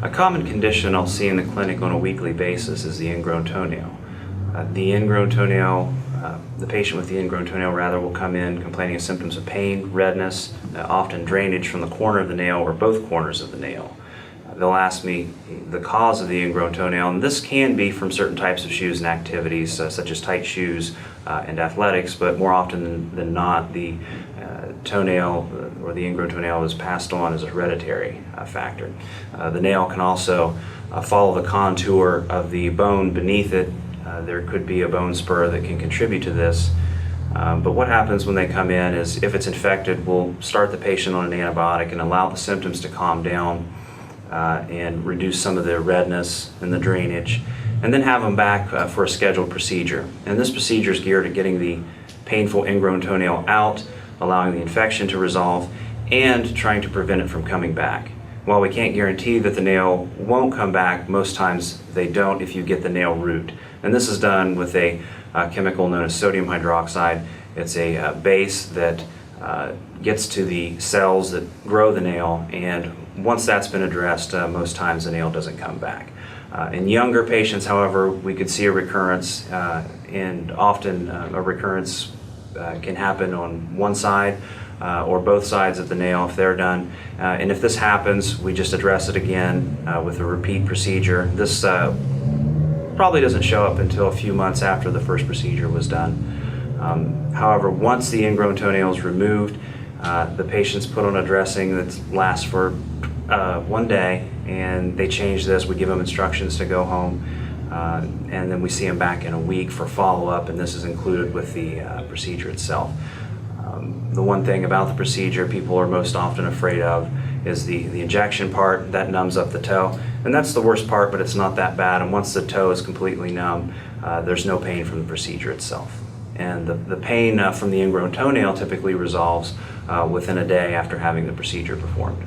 A common condition I'll see in the clinic on a weekly basis is the ingrown toenail. The patient with the ingrown toenail will come in complaining of symptoms of pain, redness, often drainage from the corner of the nail or both corners of the nail. They'll ask me the cause of the ingrown toenail, and this can be from certain types of shoes and activities, such as tight shoes and athletics, but more often than not, the toenail or the ingrown toenail is passed on as a hereditary factor. The nail can also follow the contour of the bone beneath it. There could be a bone spur that can contribute to this. But what happens when they come in is, if it's infected, we'll start the patient on an antibiotic and allow the symptoms to calm down and reduce some of the redness and the drainage, and then have them back for a scheduled procedure. And this procedure is geared at getting the painful ingrown toenail out, allowing the infection to resolve, and trying to prevent it from coming back. While we can't guarantee that the nail won't come back, most times they don't if you get the nail root. And this is done with a chemical known as sodium hydroxide. It's a base that gets to the cells that grow the nail, and once that's been addressed, most times the nail doesn't come back. In younger patients, however, we could see a recurrence, and often a recurrence can happen on one side or both sides of the nail if they're done. And if this happens, we just address it again with a repeat procedure. This probably doesn't show up until a few months after the first procedure was done. However, once the ingrown toenail is removed, the patient's put on a dressing that lasts for 1 day, and they change this. We give them instructions to go home, and then we see them back in a week for follow-up, and this is included with the procedure itself. The one thing about the procedure people are most often afraid of is the injection part. That numbs up the toe, and that's the worst part, but it's not that bad. And once the toe is completely numb, there's no pain from the procedure itself. And the pain from the ingrown toenail typically resolves within a day after having the procedure performed.